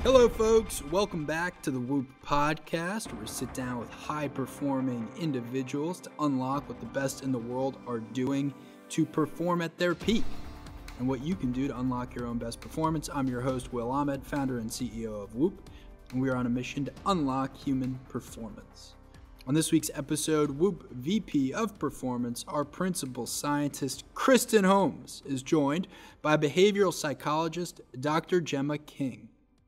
Hello, folks. Welcome back to the Whoop podcast, where we sit down with high-performing individuals to unlock what the best in the world are doing to perform at their peak and what you can do to unlock your own best performance. I'm your host, Will Ahmed, founder and CEO of Whoop, and we are on a mission to unlock human performance. On this week's episode, Whoop VP of Performance, our principal scientist, Kristen Holmes, is joined by behavioral psychologist, Dr. Jemma King.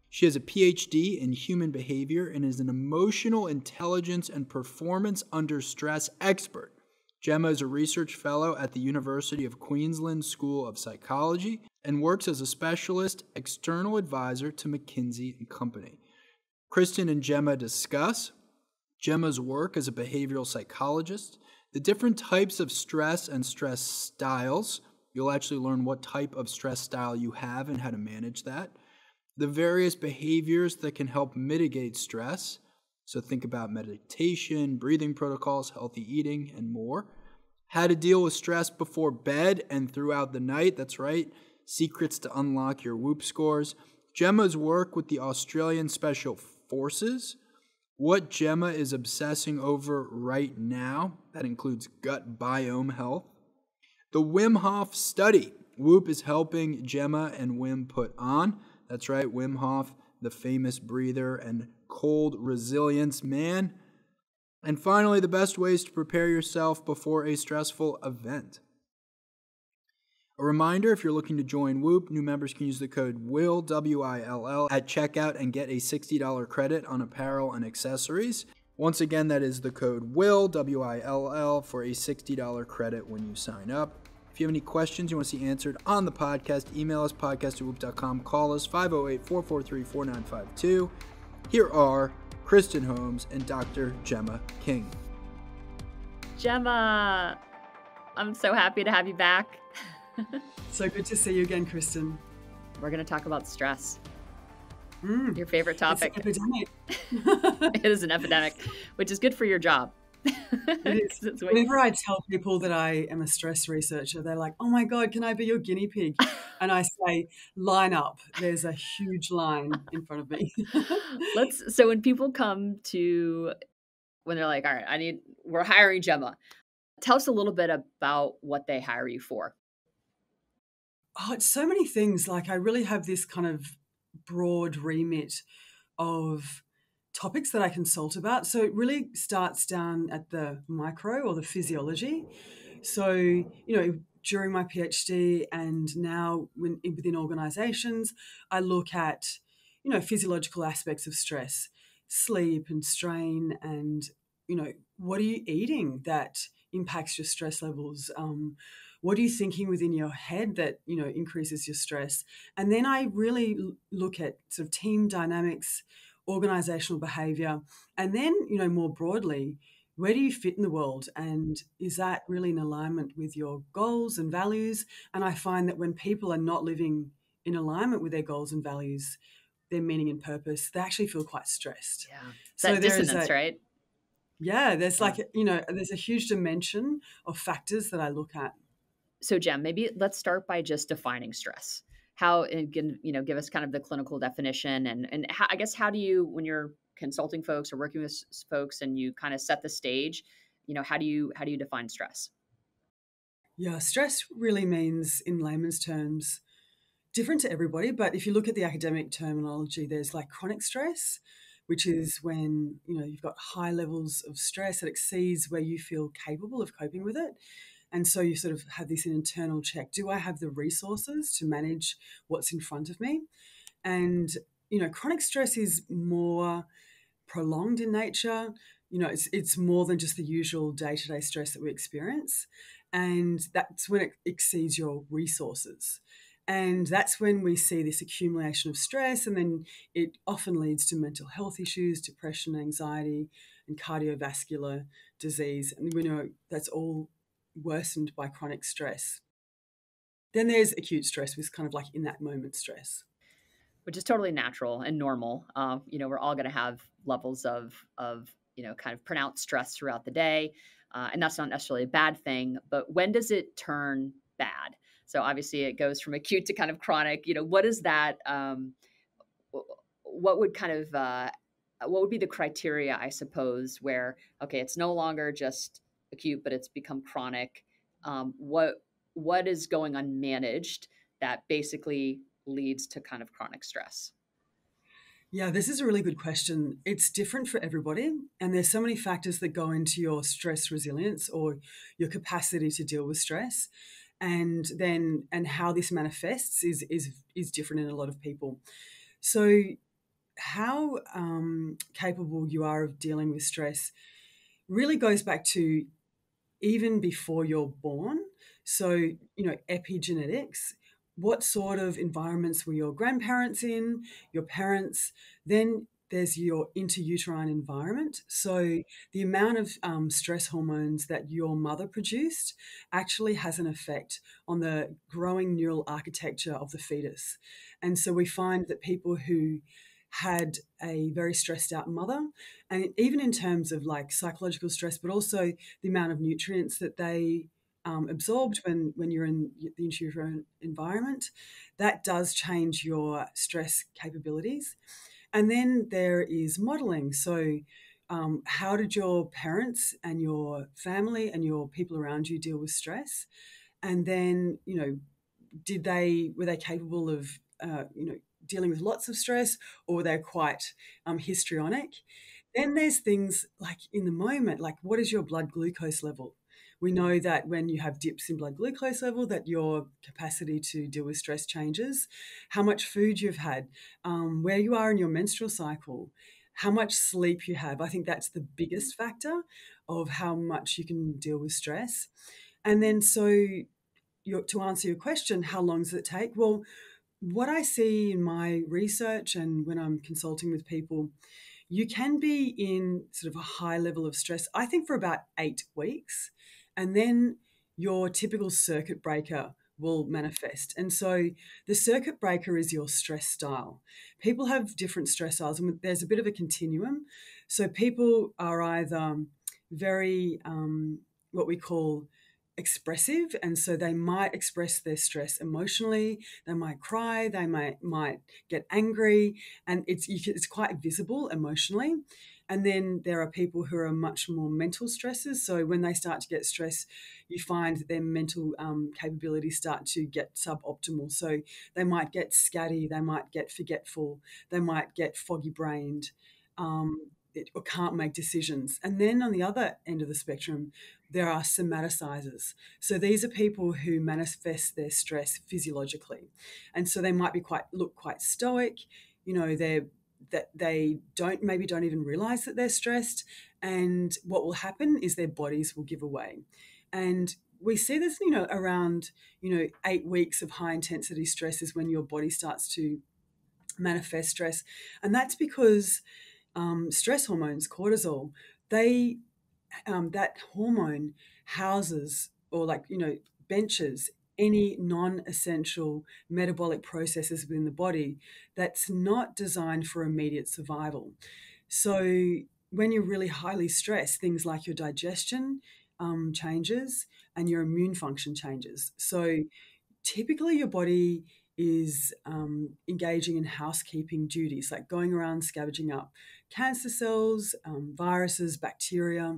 She has a PhD in human behavior and is an emotional intelligence and performance under stress expert. Jemma is a research fellow at the University of Queensland School of Psychology and works as a specialist external advisor to McKinsey and Company. Kristen and Jemma discuss Jemma's work as a behavioral psychologist, the different types of stress and stress styles. You'll actually learn what type of stress style you have and how to manage that. The various behaviors that can help mitigate stress. So think about meditation, breathing protocols, healthy eating, and more. How to deal with stress before bed and throughout the night. That's right. Secrets to unlock your Whoop scores. Jemma's work with the Australian Special Forces. What Jemma is obsessing over right now. That includes gut biome health. The Wim Hof Study. Whoop is helping Jemma and Wim put on. That's right, Wim Hof, the famous breather and cold resilience man. And finally, the best ways to prepare yourself before a stressful event. A reminder, if you're looking to join Whoop, new members can use the code WILL, W-I-L-L, at checkout and get a $60 credit on apparel and accessories. Once again, that is the code WILL, W-I-L-L, for a $60 credit when you sign up. If you have any questions you want to see answered on the podcast, email us, podcast@whoop.com, call us, 508-443-4952. Here are Kristen Holmes and Dr. Jemma King. Jemma, I'm so happy to have you back. So good to see you again, Kristen. We're going to talk about stress. Your favorite topic. It's an epidemic. It is an epidemic, which is good for your job. It is. Whenever I tell people that I am a stress researcher, they're like, oh my God, can I be your guinea pig? And I say, line up. There's a huge line in front of me. So when people come when they're like, all right, we're hiring Jemma. Tell us a little bit about what they hire you for. Oh, it's so many things. Like I really have this kind of broad remit of topics that I consult about. So it really starts down at the micro or the physiology. So, during my PhD and now within organizations, I look at, physiological aspects of stress, sleep and strain and, what are you eating that impacts your stress levels? What are you thinking within your head that, increases your stress? And then I really look at sort of team dynamics, organizational behavior, and then, more broadly, where do you fit in the world? And is that really in alignment with your goals and values? And I find that when people are not living in alignment with their goals and values, their meaning and purpose, they actually feel quite stressed. Yeah. So dissonance, right? Yeah, there's there's a huge dimension of factors that I look at. So Jem, maybe let's start by just defining stress. How, again, give us kind of the clinical definition and how, I guess, how do you, when you're consulting folks or working with folks and you kind of set the stage, how do you define stress? Yeah, stress really means, in layman's terms, different to everybody. But if you look at the academic terminology, there's like chronic stress, which is when, you've got high levels of stress that exceeds where you feel capable of coping with it. And so you sort of have this internal check. Do I have the resources to manage what's in front of me? And, chronic stress is more prolonged in nature. It's more than just the usual day-to-day stress that we experience. And that's when it exceeds your resources. And that's when we see this accumulation of stress. And then it often leads to mental health issues, depression, anxiety, and cardiovascular disease. And we know that's all worsened by chronic stress. Then there's acute stress, which is kind of like in that moment stress, which is totally natural and normal. We're all going to have levels of kind of pronounced stress throughout the day, and that's not necessarily a bad thing. But when does it turn bad? So obviously, it goes from acute to kind of chronic. What is that? what would kind of what would be the criteria, I suppose, where okay, it's no longer just acute, but it's become chronic? What is going unmanaged that basically leads to kind of chronic stress? Yeah, this is a really good question. It's different for everybody, and there's so many factors that go into your stress resilience or your capacity to deal with stress, and how this manifests is different in a lot of people. So, how capable you are of dealing with stress really goes back to even before you're born. So, epigenetics, what sort of environments were your grandparents in, your parents? Then there's your interuterine environment. So, the amount of stress hormones that your mother produced actually has an effect on the growing neural architecture of the fetus. And so, we find that people who had a very stressed out mother, and even in terms of like psychological stress, but also the amount of nutrients that they absorbed when you're in the intrauterine environment, that does change your stress capabilities. And then there is modeling. So, how did your parents and your family and your people around you deal with stress? And then, were they capable of, dealing with lots of stress, or were they quite histrionic? Then there's things like in the moment, like what is your blood glucose level? We know that when you have dips in blood glucose level, that your capacity to deal with stress changes. How much food you've had, where you are in your menstrual cycle, how much sleep you have. I think that's the biggest factor of how much you can deal with stress. And then to answer your question, how long does it take? Well, what I see in my research and when I'm consulting with people, you can be in sort of a high level of stress, I think, for about 8 weeks. And then your typical circuit breaker will manifest. And so the circuit breaker is your stress style. People have different stress styles, and there's a bit of a continuum. So people are either very, what we call expressive, and so they might express their stress emotionally, they might cry, they might get angry, and it's quite visible emotionally. And then there are people who are much more mental stressors, so when they start to get stressed, you find that their mental capabilities start to get suboptimal. So they might get scatty, they might get forgetful, they might get foggy brained, or can't make decisions. And then on the other end of the spectrum, there are somaticizers. So these are people who manifest their stress physiologically. And so they might look quite stoic, they don't even realize that they're stressed. And what will happen is their bodies will give away. And we see this, around, 8 weeks of high intensity stress is when your body starts to manifest stress. And that's because stress hormones, cortisol, that hormone houses or benches any non-essential metabolic processes within the body that's not designed for immediate survival. So when you're really highly stressed, things like your digestion changes and your immune function changes. So typically your body is engaging in housekeeping duties, like going around scavenging up cancer cells, viruses, bacteria,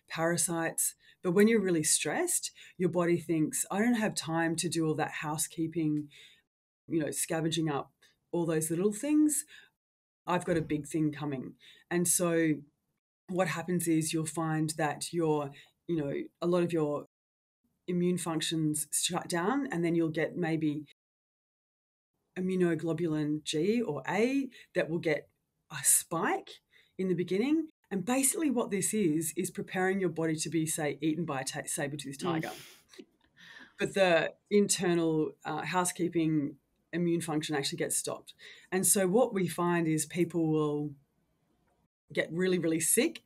parasites. But when you're really stressed, your body thinks, I don't have time to do all that housekeeping, scavenging up all those little things. I've got a big thing coming. And so what happens is you'll find that a lot of your immune functions shut down, and then you'll get maybe immunoglobulin G or A that will get a spike in the beginning. And basically what this is preparing your body to be, say, eaten by a saber-toothed tiger. But the internal housekeeping immune function actually gets stopped. And so what we find is people will get really, really sick.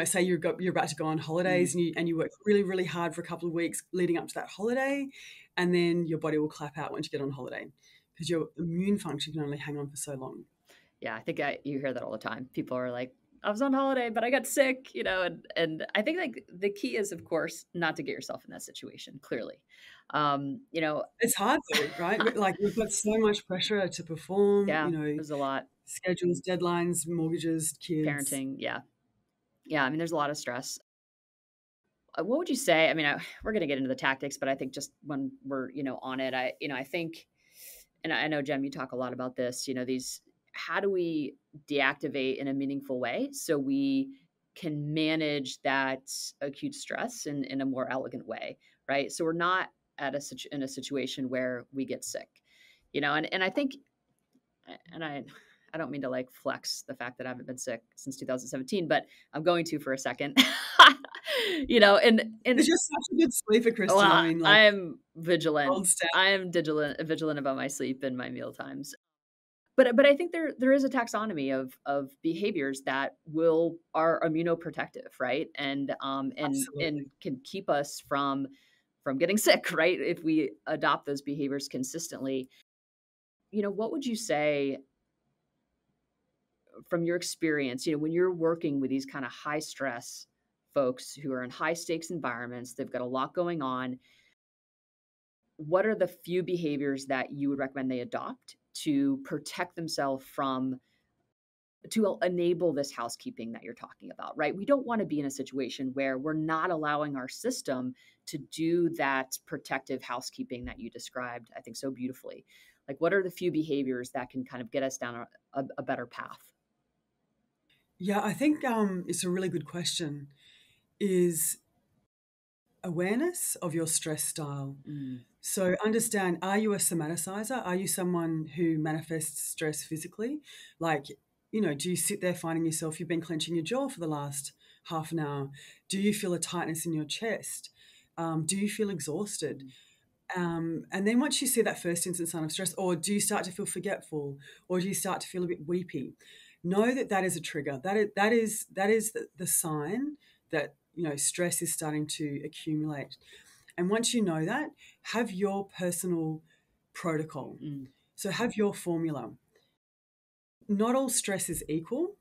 Say you're about to go on holidays and you work really, really hard for a couple of weeks leading up to that holiday, and then your body will clap out once you get on holiday because your immune function can only hang on for so long. Yeah, I think you hear that all the time. People are like, I was on holiday, but I got sick, and I think like the key is, of course, not to get yourself in that situation, clearly. You know, It's hard though, right? Like we've got so much pressure to perform, yeah, there's a lot. schedules, deadlines, mortgages, kids. Parenting, yeah. Yeah, I mean, there's a lot of stress. What would you say? I mean, we're going to get into the tactics, but I think just when we're, on it, I think, and I know, Jem, you talk a lot about this, how do we deactivate in a meaningful way so we can manage that acute stress in a more elegant way, right? So we're not in a situation where we get sick, and I think, and I don't mean to like flex the fact that I haven't been sick since 2017, but I'm going to for a second. And It's just such a good sleeper, Kristen. well, I mean, like I'm vigilant. gold standard. I am vigilant about my sleep and my meal times. But I think there is a taxonomy of behaviors that are immunoprotective, right? And Absolutely. can keep us from getting sick, right? If we adopt those behaviors consistently. What would you say from your experience, when you're working with these kind of high stress folks who are in high stakes environments, they've got a lot going on. What are the few behaviors that you would recommend they adopt to protect themselves to enable this housekeeping that you're talking about, right? We don't want to be in a situation where we're not allowing our system to do that protective housekeeping that you described, I think, so beautifully. Like, what are the few behaviors that can kind of get us down a better path? Yeah, I think it's a really good question. Is awareness of your stress style. So understand, are you a somaticizer? Are you someone who manifests stress physically? Like, do you sit there finding yourself, you've been clenching your jaw for the last half an hour? Do you feel a tightness in your chest? Do you feel exhausted? And then once you see that first instance sign of stress, or do you start to feel forgetful, or do you start to feel a bit weepy? Know that is a trigger. That is the sign that stress is starting to accumulate. And once you know that, have your personal protocol. So have your formula. Not all stress is equal,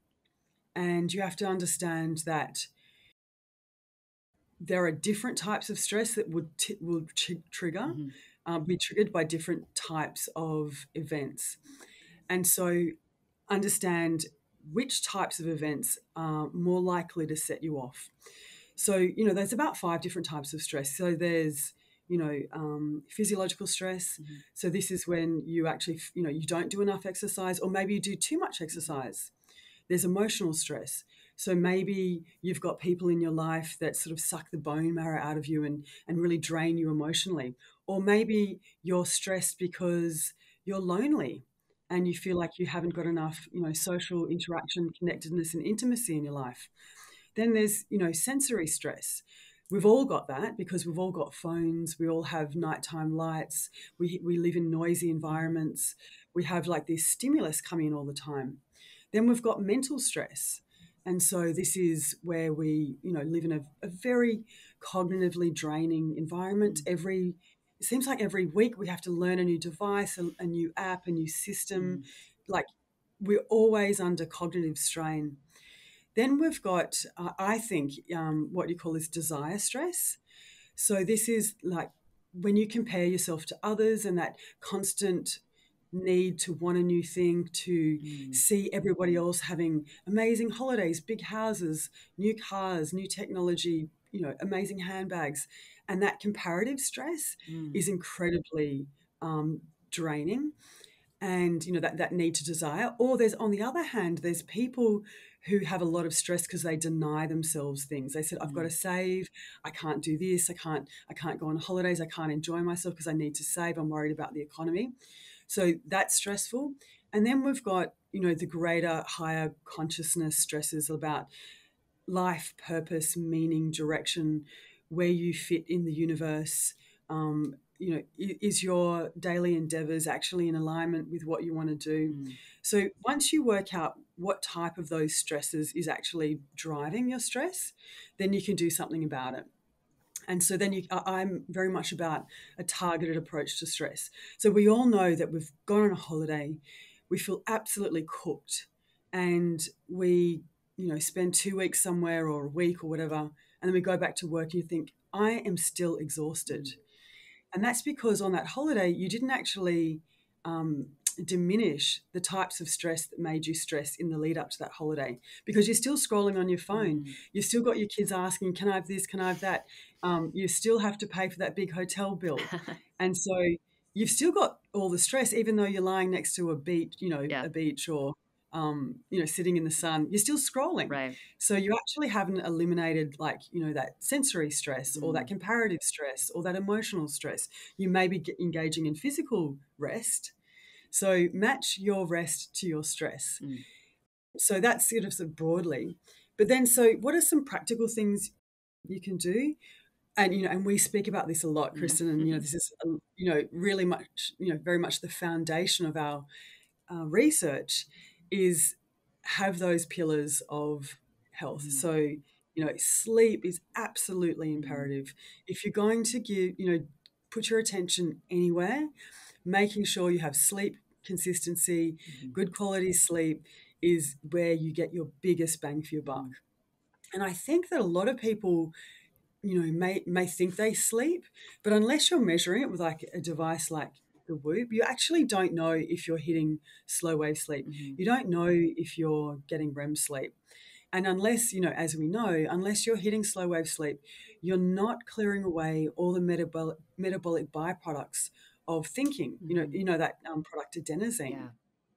and you have to understand that there are different types of stress that will trigger, be triggered by different types of events. And so understand which types of events are more likely to set you off. So, there's about 5 different types of stress. So there's, physiological stress. So this is when you actually, you don't do enough exercise, or maybe you do too much exercise. There's emotional stress. So maybe you've got people in your life that sort of suck the bone marrow out of you and really drain you emotionally. Or maybe you're stressed because you're lonely and you feel like you haven't got enough, social interaction, connectedness, and intimacy in your life. Then there's, sensory stress. We've all got that because we've all got phones. We all have nighttime lights. We live in noisy environments. We have like this stimulus coming in all the time. Then we've got mental stress. And so this is where we, live in a very cognitively draining environment. It seems like every week we have to learn a new device, a new app, a new system. Like we're always under cognitive strain. Then we've got, I think, what you call is desire stress. So this is like when you compare yourself to others and that constant need to want a new thing, to see everybody else having amazing holidays, big houses, new cars, new technology, amazing handbags. And that comparative stress is incredibly draining. And, that need to desire. Or there's, on the other hand, there's people who have a lot of stress because they deny themselves things. They said, I've got to save. I can't do this. I can't go on holidays. I can't enjoy myself because I need to save. I'm worried about the economy. So that's stressful. And then we've got, the greater, higher consciousness stresses about life, purpose, meaning, direction, where you fit in the universe. Is your daily endeavors actually in alignment with what you want to do? So once you work out what type of those stresses is actually driving your stress, then you can do something about it. And so then I'm very much about a targeted approach to stress. So we all know that we've gone on a holiday, we feel absolutely cooked, and we, spend 2 weeks somewhere or a week or whatever, and then we go back to work and you think, I am still exhausted. And that's because on that holiday, you didn't actually diminish the types of stress that made you stress in the lead up to that holiday, because you're still scrolling on your phone. You've still got your kids asking, can I have this? Can I have that? You still have to pay for that big hotel bill. And so you've still got all the stress, even though you're lying next to a beach, Yeah. a beach or, sitting in the sun, you're still scrolling. Right. So you actually haven't eliminated that sensory stress or that comparative stress or that emotional stress. You may be engaging in physical rest. So match your rest to your stress. So that's sort of broadly. But then, so what are some practical things you can do? And, and we speak about this a lot, Kristen, and, this is, really much, very much the foundation of our research is have those pillars of health. So, sleep is absolutely imperative. If you're going to put your attention anywhere, making sure you have sleep consistency, good quality sleep is where you get your biggest bang for your buck. And I think that a lot of people, may think they sleep, but unless you're measuring it with like a device like the Whoop, you actually don't know if you're hitting slow wave sleep. You don't know if you're getting REM sleep. And unless, as we know, unless you're hitting slow wave sleep, you're not clearing away all the metabolic byproducts of thinking, that product adenosine. Yeah.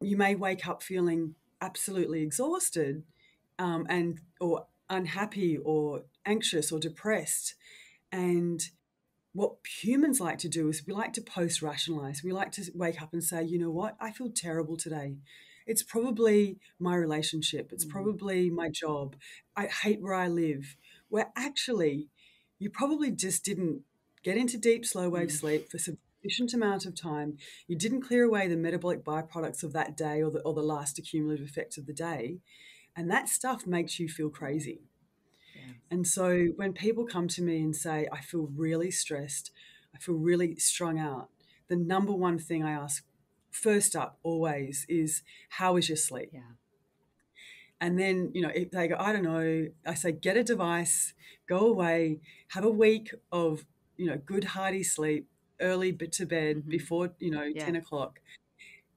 You may wake up feeling absolutely exhausted or unhappy or anxious or depressed. And what humans like to do is we like to post-rationalize. We like to wake up and say, you know what, I feel terrible today. It's probably my relationship. It's probably my job. I hate where I live. Where actually, you probably just didn't get into deep slow wave sleep for sufficient amount of time. You didn't clear away the metabolic byproducts of that day or the last accumulative effect of the day. And that stuff makes you feel crazy. Yeah. And so when people come to me and say, I feel really stressed, I feel really strung out, the number one thing I ask first up always is, how is your sleep? Yeah. And then, if they go, I don't know, I say, get a device, go away, have a week of, good hearty sleep, early to bed before, 10 o'clock,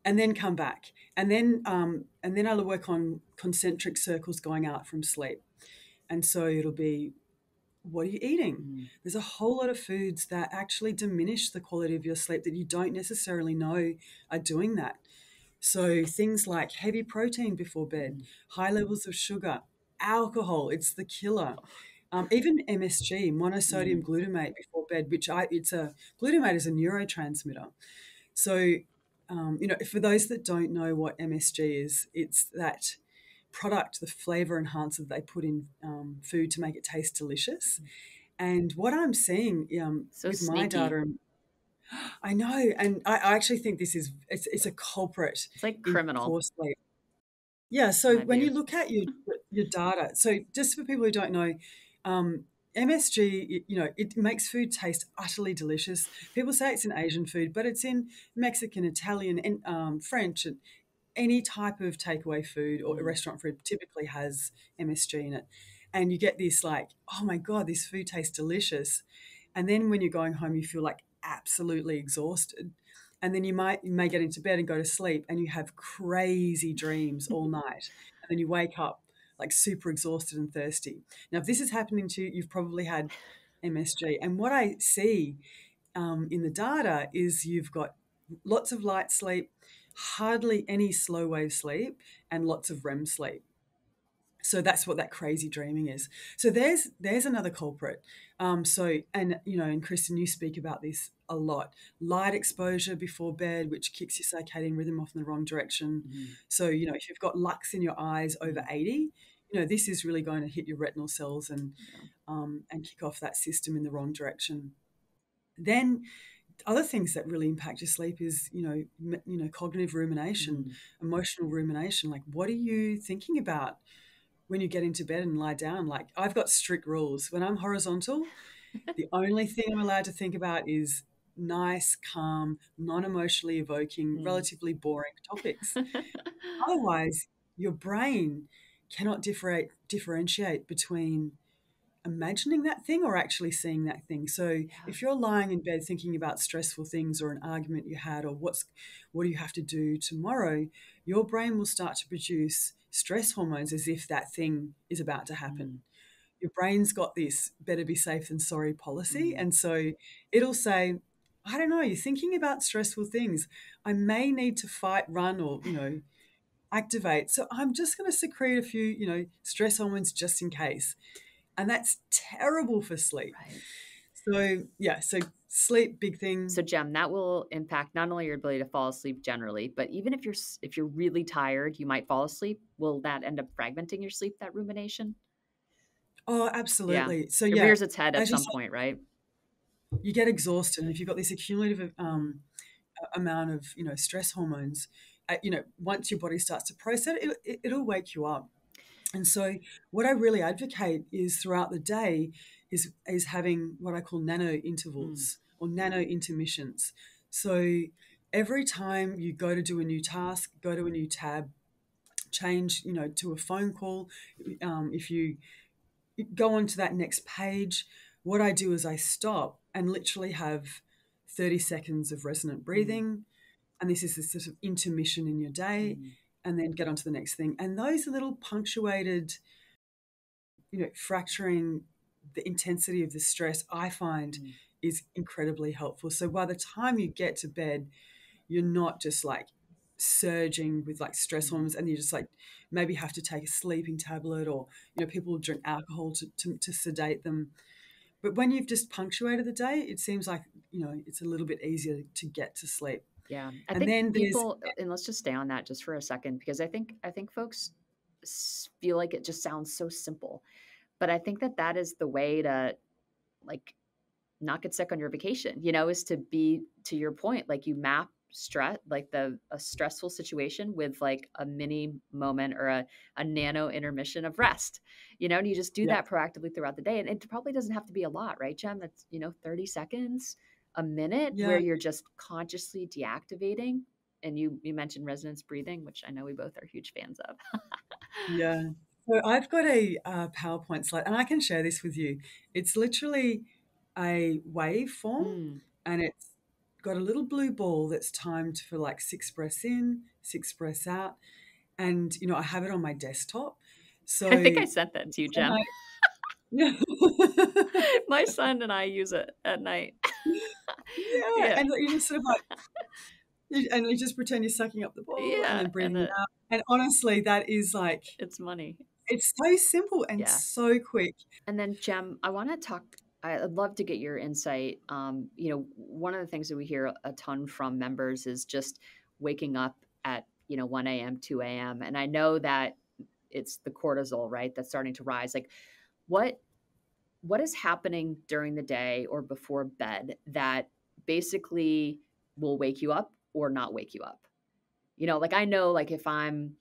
and then come back. And then I'll work on concentric circles going out from sleep. And so it'll be, what are you eating? There's a whole lot of foods that actually diminish the quality of your sleep that you don't necessarily know are doing that. So things like heavy protein before bed, high levels of sugar, alcohol, it's the killer. Even MSG, monosodium glutamate before bed, glutamate is a neurotransmitter. So, for those that don't know what MSG is, it's that product, the flavor enhancer they put in food to make it taste delicious. And what I'm seeing So with sneaky. my data, I know, and I actually think this is it's a culprit. It's like in criminal. poor sleep. Yeah. So My when view. you look at your data, so just for people who don't know, MSG, it makes food taste utterly delicious. People say it's an Asian food, but it's in Mexican, Italian, and French, and any type of takeaway food or restaurant food typically has MSG in it. And you get this like, oh my God, this food tastes delicious. And then when you're going home, you feel like absolutely exhausted. And then you may get into bed and go to sleep and you have crazy dreams all night. And then you wake up like super exhausted and thirsty. Now, if this is happening to you, you've probably had MSG. And what I see in the data is you've got lots of light sleep, hardly any slow wave sleep, and lots of REM sleep. So that's what that crazy dreaming is. So there's another culprit. And Kristen, you speak about this a lot. Light exposure before bed, which kicks your circadian rhythm off in the wrong direction. So, if you've got lux in your eyes over 80, this is really going to hit your retinal cells and kick off that system in the wrong direction. Then other things that really impact your sleep is, cognitive rumination, emotional rumination. Like, what are you thinking about when you get into bed and lie down? Like, I've got strict rules. When I'm horizontal, the only thing I'm allowed to think about is nice, calm, non-emotionally evoking, relatively boring topics. Otherwise, your brain cannot differentiate between imagining that thing or actually seeing that thing. So if you're lying in bed thinking about stressful things or an argument you had or what do you have to do tomorrow, your brain will start to produce stress hormones as if that thing is about to happen. Your brain's got this better be safe than sorry policy. And so it'll say, I don't know, you're thinking about stressful things. I may need to fight, run, or, activate. So I'm just going to secrete a few, stress hormones just in case. And that's terrible for sleep. Right. So sleep, big thing. So Jem, that will impact not only your ability to fall asleep generally, but even if you're really tired, you might fall asleep. Will that end up fragmenting your sleep, that rumination? Oh, Yeah. absolutely. So It rears its head at as you some say, point, right? you get exhausted. And if you've got this accumulative amount of, stress hormones, once your body starts to process it, it'll wake you up. And so what I really advocate is throughout the day is having what I call nano intervals or nano intermissions. So every time you go to do a new task, go to a new tab, change, to a phone call, if you go on to that next page, what I do is I stop and literally have 30 seconds of resonant breathing. And this is this sort of intermission in your day, and then get on to the next thing. And those little punctuated, fracturing the intensity of the stress, I find is incredibly helpful. So by the time you get to bed, you're not just like surging with like stress hormones, and you just like maybe have to take a sleeping tablet, or people drink alcohol to sedate them. But when you've just punctuated the day, it seems like it's a little bit easier to get to sleep. Yeah. I And think then people, and let's just stay on that just for a second, because I think folks feel like it just sounds so simple, but I think that is the way to like not get sick on your vacation, is to be, to your point, like you map stress, like a stressful situation with like a mini moment or a nano intermission of rest, and you just do that proactively throughout the day. And it probably doesn't have to be a lot, right, Jem? That's, 30 seconds, a minute where you're just consciously deactivating. And you mentioned resonance breathing, which I know we both are huge fans of. Yeah. So I've got a PowerPoint slide, and I can share this with you. It's literally a waveform, and it's got a little blue ball that's timed for like 6 breaths in, 6 breaths out. And, I have it on my desktop. So I think I sent that to you, Jem. Yeah. My son and I use it at night. Yeah. And you just sort of like, and you just pretend you're sucking up the ball and then breathing it out. And honestly, that is like, it's money. It's so simple and so quick. And then Jem, I want to talk, I'd love to get your insight. One of the things that we hear a ton from members is just waking up at, 1 a.m., 2 a.m. And I know that it's the cortisol, right, that's starting to rise. Like what is happening during the day or before bed that basically will wake you up or not wake you up? Like I know, like if I'm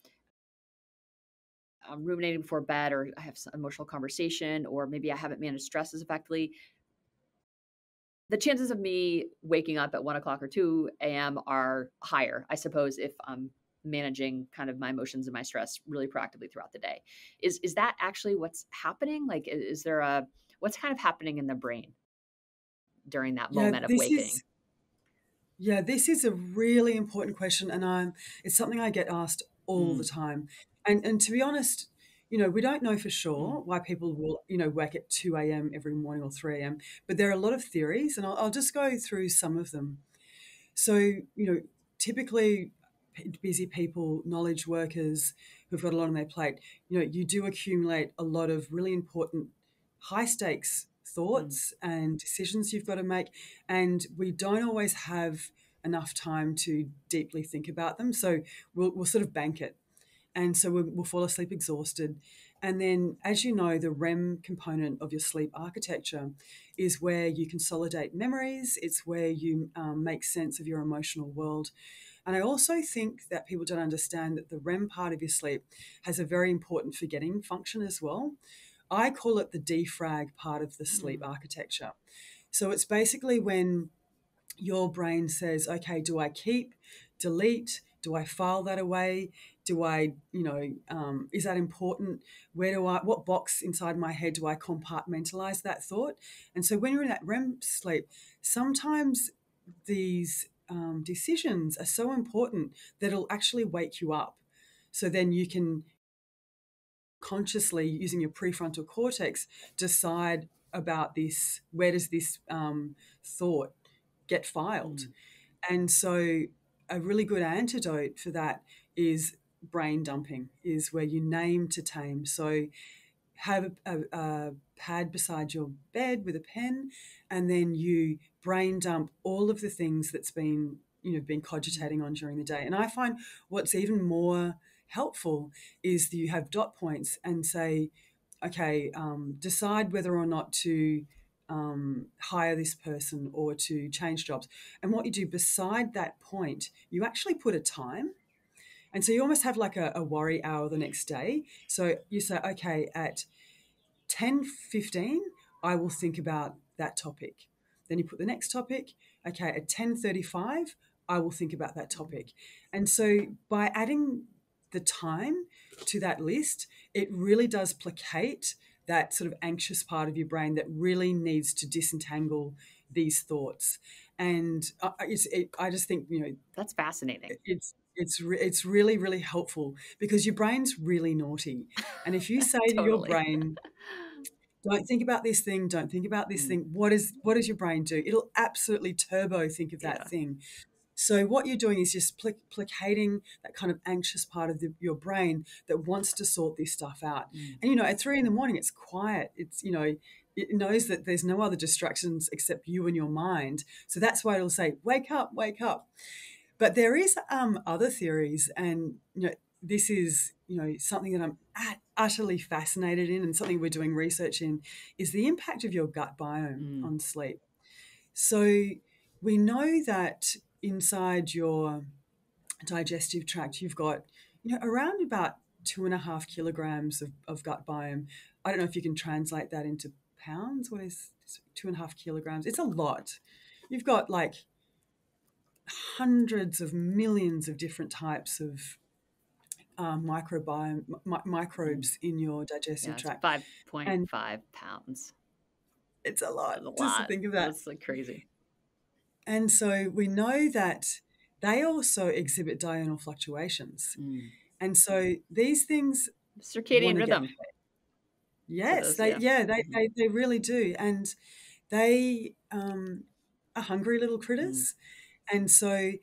ruminating before bed, or I have some emotional conversation, or maybe I haven't managed stress as effectively, the chances of me waking up at 1 o'clock or 2 a.m. are higher, I suppose, if I'm managing kind of my emotions and my stress really proactively throughout the day. Is that actually what's happening? Like, is there what's kind of happening in the brain during that moment of waking? This is a really important question, and it's something I get asked all the time. And to be honest, we don't know for sure why people will, wake at 2 a.m. every morning or 3 a.m. But there are a lot of theories, and I'll just go through some of them. So, typically busy people, knowledge workers who've got a lot on their plate, you do accumulate a lot of really important high stakes thoughts and decisions you've got to make. And we don't always have enough time to deeply think about them. So we'll sort of bank it. And so we'll fall asleep exhausted. And then, as you know, the REM component of your sleep architecture is where you consolidate memories. It's where you make sense of your emotional world. And I also think that people don't understand that the REM part of your sleep has a very important forgetting function as well. I call it the defrag part of the sleep architecture. So it's basically when your brain says, okay, do I keep, delete, Do I file that away? Do I, is that important? What box inside my head do I compartmentalize that thought? And so when you're in that REM sleep, sometimes these decisions are so important that it'll actually wake you up. So then you can consciously, using your prefrontal cortex, decide about this. Where does this thought get filed? And so a really good antidote for that is brain dumping, is where you name to tame. So have a pad beside your bed with a pen, and then you brain dump all of the things that's been cogitating on during the day. And I find what's even more helpful is that you have dot points and say, okay, decide whether or not to hire this person or to change jobs. And what you do beside that point, you actually put a time. And so you almost have like a worry hour the next day. So you say, okay, at 10:15, I will think about that topic. Then you put the next topic. Okay, at 10:35, I will think about that topic. And so by adding the time to that list, it really does placate that sort of anxious part of your brain that really needs to disentangle these thoughts. And I just think, That's fascinating. it's really, really helpful because your brain's really naughty. And if you say to your Totally. brain, don't think about this thing, don't think about this thing, what does your brain do? It'll absolutely turbo think of that thing. So what you're doing is just placating that kind of anxious part of your brain that wants to sort this stuff out. And, at 3 a.m, it's quiet. It's, it knows that there's no other distractions except you and your mind. So that's why it'll say, wake up, wake up. But there is other theories, and, this is, something that I'm utterly fascinated in, and something we're doing research in, is the impact of your gut biome on sleep. So we know that inside your digestive tract, you've got, around about 2.5 kilograms of gut biome. I don't know if you can translate that into pounds. What is 2.5 kilograms? It's a lot. You've got like hundreds of millions of different types of microbes in your digestive tract. 5.5 pounds. It's a lot. That's a just lot. to think of that. That's like crazy. And so we know that they also exhibit diurnal fluctuations. And so these things Circadian rhythm. Yes, they really do. And they are hungry little critters. And so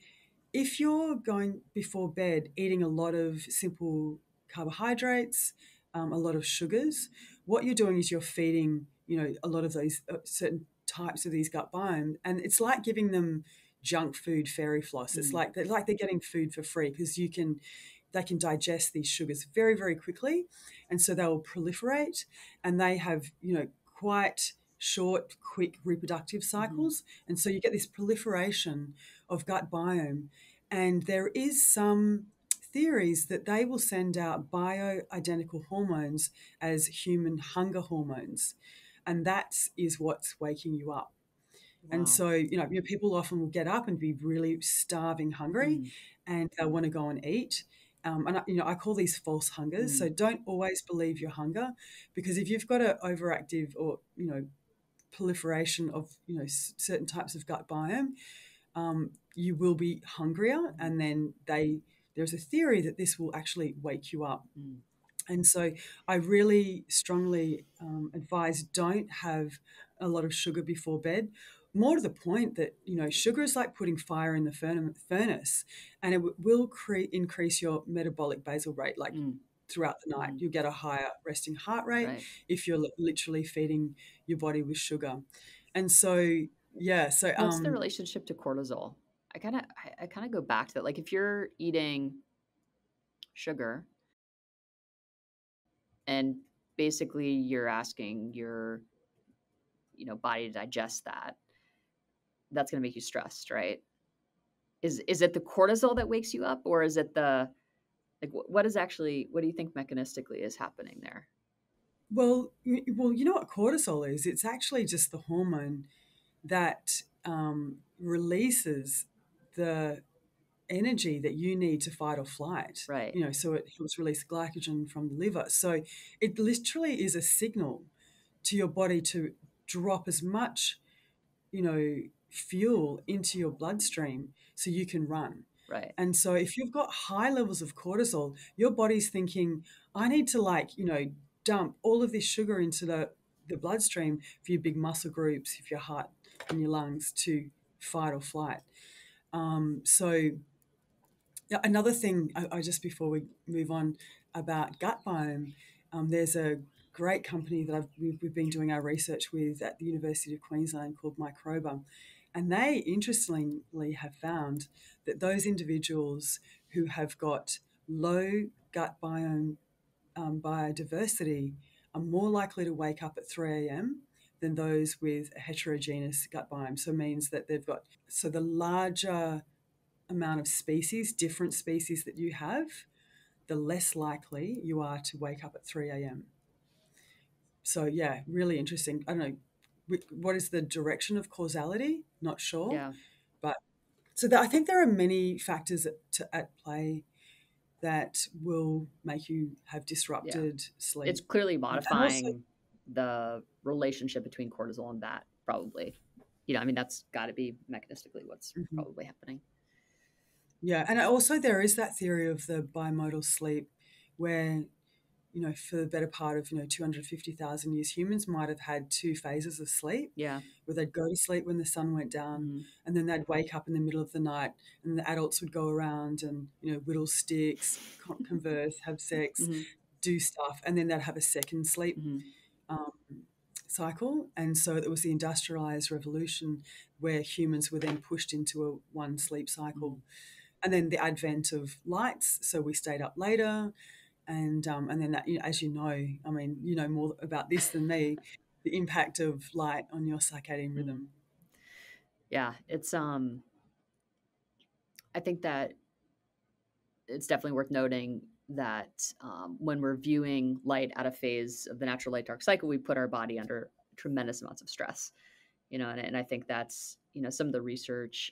if you're going before bed eating a lot of simple carbohydrates, a lot of sugars, what you're doing is you're feeding, a lot of those certain types of these gut biome, and it's like giving them junk food fairy floss. It's like they're getting food for free because they can digest these sugars very, very quickly, and so they will proliferate, and they have quite short, quick reproductive cycles, and so you get this proliferation of gut biome. And there is some theories that they will send out bioidentical hormones as human hunger hormones, and that is what's waking you up. Wow. And so, people often will get up and be really starving hungry, and they'll want to go and eat. And I call these false hungers. So don't always believe your hunger, because if you've got an overactive or proliferation of certain types of gut biome, you will be hungrier, and then there's a theory that this will actually wake you up. And so I really strongly advise don't have a lot of sugar before bed. More to the point that, sugar is like putting fire in the furnace, and it will increase your metabolic basal rate, like throughout the night. You'll get a higher resting heart rate if you're literally feeding your body with sugar. And so, what's the relationship to cortisol? I kind of go back to that. Like if you're eating sugar and basically you're asking your body to digest that, that's going to make you stressed, right? Is it the cortisol that wakes you up, or is it what do you think mechanistically is happening there? Well, you know what cortisol is? It's actually just the hormone that releases the energy that you need to fight or flight. Right. So it helps release glycogen from the liver. So it literally is a signal to your body to drop as much, fuel into your bloodstream so you can run. Right. And so if you've got high levels of cortisol, your body's thinking, I need to dump all of this sugar into the bloodstream for your big muscle groups, for your heart and your lungs to fight or flight. So another thing, I just before we move on about gut biome, there's a great company that we've been doing our research with at the University of Queensland called Microba. And they, interestingly, have found that those individuals who have got low gut biome biodiversity are more likely to wake up at 3 a.m. than those with a heterogeneous gut biome. So it means that the larger amount of different species that you have, the less likely you are to wake up at 3 a.m. So yeah, really interesting. I don't know, what is the direction of causality? Not sure. Yeah. But so I think there are many factors at play that will make you have disrupted sleep. It's clearly modifying the relationship between cortisol and that, probably. That's got to be mechanistically what's probably happening. Yeah, and also there is that theory of the bimodal sleep where, for the better part of, 250,000 years, humans might have had 2 phases of sleep. Yeah. Where they'd go to sleep when the sun went down, and then they'd wake up in the middle of the night, and the adults would go around and, whittle sticks, converse, have sex, do stuff, and then they'd have a second sleep cycle. And so it was the industrialized revolution where humans were then pushed into a one sleep cycle. And then the advent of lights, so we stayed up later, and then that, as you know more about this than me, the impact of light on your circadian rhythm. Yeah, it's I think that it's definitely worth noting that when we're viewing light out of phase of the natural light dark cycle, we put our body under tremendous amounts of stress. And I think that's some of the research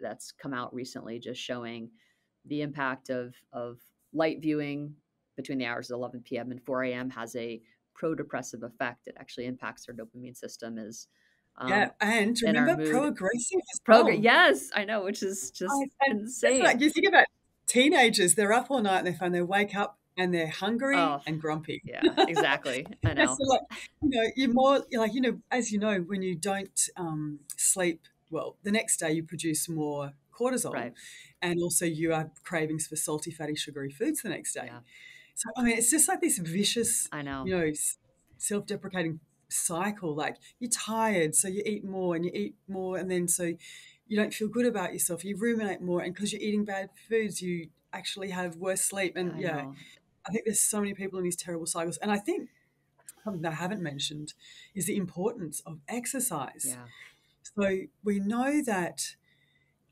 that's come out recently just showing the impact of light viewing between the hours of 11 p.m. and 4 a.m. has a pro-depressive effect. It actually impacts our dopamine system. And remember pro-aggressive as well. Yes, I know, which is just insane. Like you think about teenagers, they're up all night and they find they wake up and they're hungry and grumpy. Yeah, exactly. I know. So you're more as you know, when you don't sleep well, the next day you produce more cortisol, right? And also you have cravings for salty, fatty, sugary foods the next day. Yeah. So it's just like this vicious, I know, self-deprecating cycle. Like you're tired, so you eat more, and then so you don't feel good about yourself. You ruminate more, and because you're eating bad foods, you actually have worse sleep. And I think there's so many people in these terrible cycles. And I think something that I haven't mentioned is the importance of exercise. Yeah. So we know that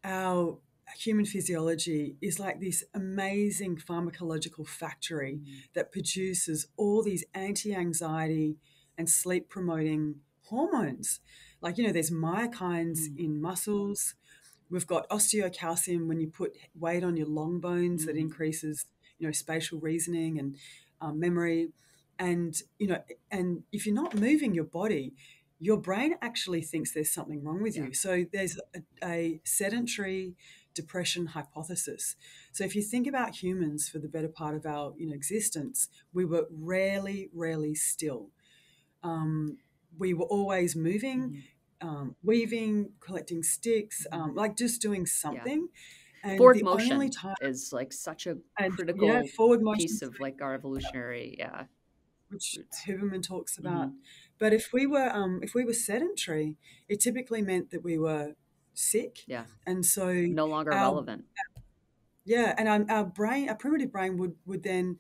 our human physiology is like this amazing pharmacological factory that produces all these anti-anxiety and sleep-promoting hormones. Like, there's myokines in muscles. We've got osteocalcium when you put weight on your long bones that increases, spatial reasoning and memory. And, and if you're not moving your body, your brain actually thinks there's something wrong with you. So there's a sedentary depression hypothesis. So if you think about humans for the better part of our existence, we were rarely still. We were always moving, weaving, collecting sticks, like just doing something. And forward motion is like such a critical piece of like our evolutionary, which Huberman talks about. But if we were sedentary, it typically meant that we were sick. Yeah. And so no longer relevant. Yeah. And our primitive brain would then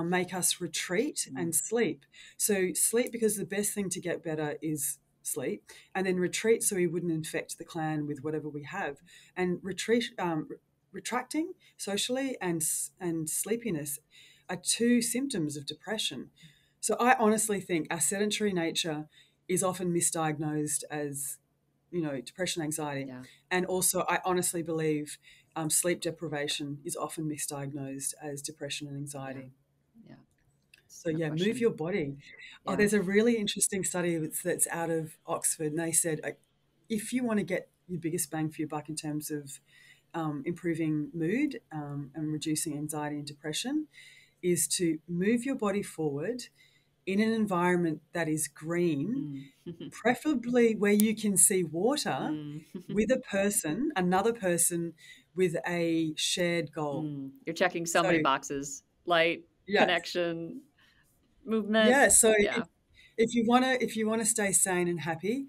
make us retreat and sleep. So sleep, because the best thing to get better is sleep, and then retreat so we wouldn't infect the clan with whatever we have. And retracting socially and sleepiness are 2 symptoms of depression. So I honestly think our sedentary nature is often misdiagnosed as, depression, anxiety. Yeah. And also I honestly believe sleep deprivation is often misdiagnosed as depression and anxiety. Yeah. So No yeah, move question. your body. Oh, Yeah. there's a really interesting study that's out of Oxford, and they said if you want to get your biggest bang for your buck in terms of improving mood and reducing anxiety and depression, is to move your body forward in an environment that is green, preferably where you can see water, with a person, another person with a shared goal. You're checking so So many boxes: light, yes, connection, movement. yeah. So Yeah. if you wanna stay sane and happy,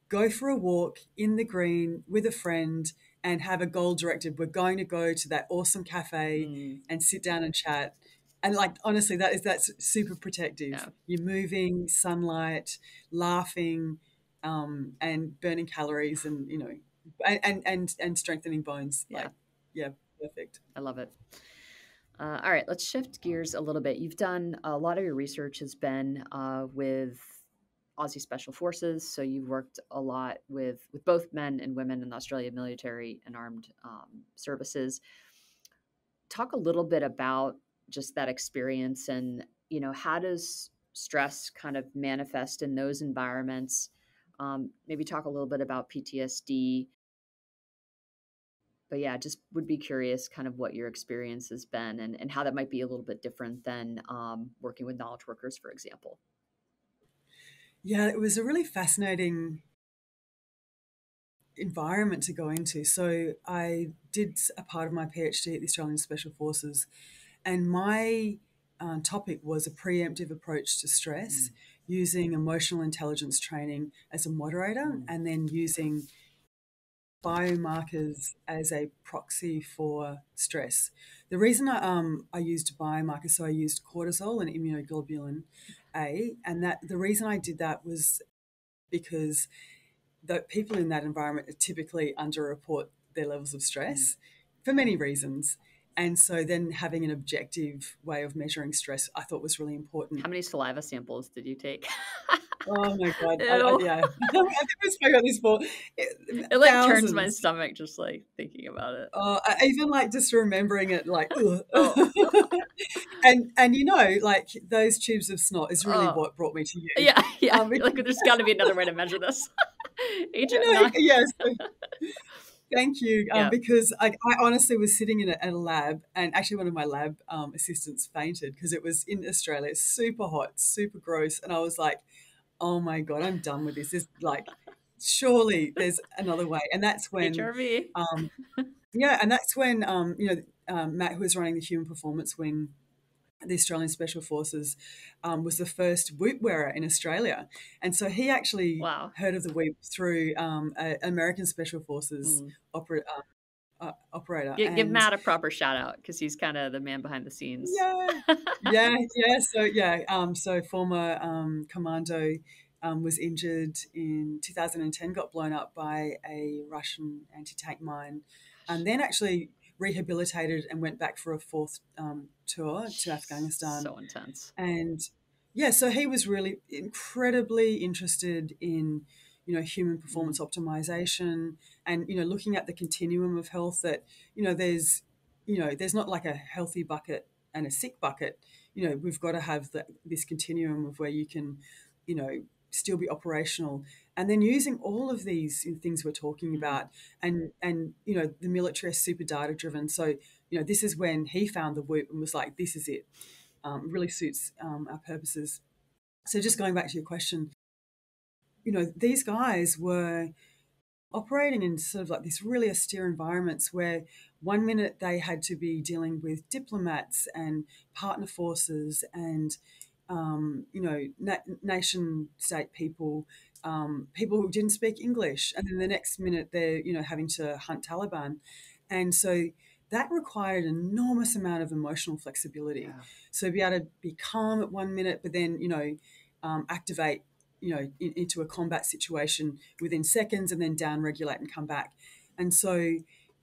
go for a walk in the green with a friend and have a goal directed. We're going to go to that awesome cafe and sit down and chat. And like honestly, that's super protective. Yeah. You're moving, sunlight, laughing, and burning calories, and and strengthening bones. Yeah. Like, yeah, perfect. I love it. All right, let's shift gears a little bit. You've done a lot of your research has been with Aussie Special Forces, so you've worked a lot with both men and women in the Australian military and armed services. Talk a little bit about just that experience, and how does stress kind of manifest in those environments? Maybe talk a little bit about PTSD. But yeah, just would be curious kind of what your experience has been, and how that might be a little bit different than working with knowledge workers, for example. Yeah, it was a really fascinating environment to go into. So I did a part of my PhD at the Australian Special Forces, and my topic was a preemptive approach to stress using emotional intelligence training as a moderator, and then using biomarkers as a proxy for stress. The reason I used biomarkers, so I used cortisol and immunoglobulin A, and that the reason I did that was because the people in that environment typically underreport their levels of stress for many reasons. And so then having an objective way of measuring stress I thought was really important. How many saliva samples did you take? Oh my God. Ew. Yeah. I think we spoke about this before. It like turns my Thousands. stomach just like thinking about it. Even like just remembering it, like, ugh. Oh. and like those tubes of snot is really Oh. what brought me to you. Yeah. Because, Like there's got to be another way to measure this. Agent 9. yes. Thank you. Yeah. Because I honestly was sitting in a lab, and actually one of my lab assistants fainted because it was in Australia. It's super hot, super gross. And I was like, oh my God, I'm done with this. This like, surely there's another way. And that's when, HRV. and that's when, Matt, who was running the Human Performance Wing, the Australian Special Forces, was the first Whoop wearer in Australia. And so he actually heard of the Whoop through an American Special Forces operator. Give Matt a proper shout out because he's kind of the man behind the scenes. Yeah. So former commando was injured in 2010, got blown up by a Russian anti-tank mine, and then actually rehabilitated and went back for a fourth tour to Afghanistan. So intense. And so he was really incredibly interested in human performance optimization, and looking at the continuum of health, that there's not like a healthy bucket and a sick bucket. We've got to have this continuum of where you can still be operational, and then using all of these things we're talking about, and the military is super data driven. So this is when he found the Whoop and was like, this is it. Really suits our purposes. So just going back to your question, these guys were operating in sort of like these really austere environments where 1 minute they had to be dealing with diplomats and partner forces and nation state people, people who didn't speak English, and then the next minute they're having to hunt Taliban. And so that required an enormous amount of emotional flexibility. So be able to be calm at 1 minute, but then activate into a combat situation within seconds, and then down regulate and come back. And so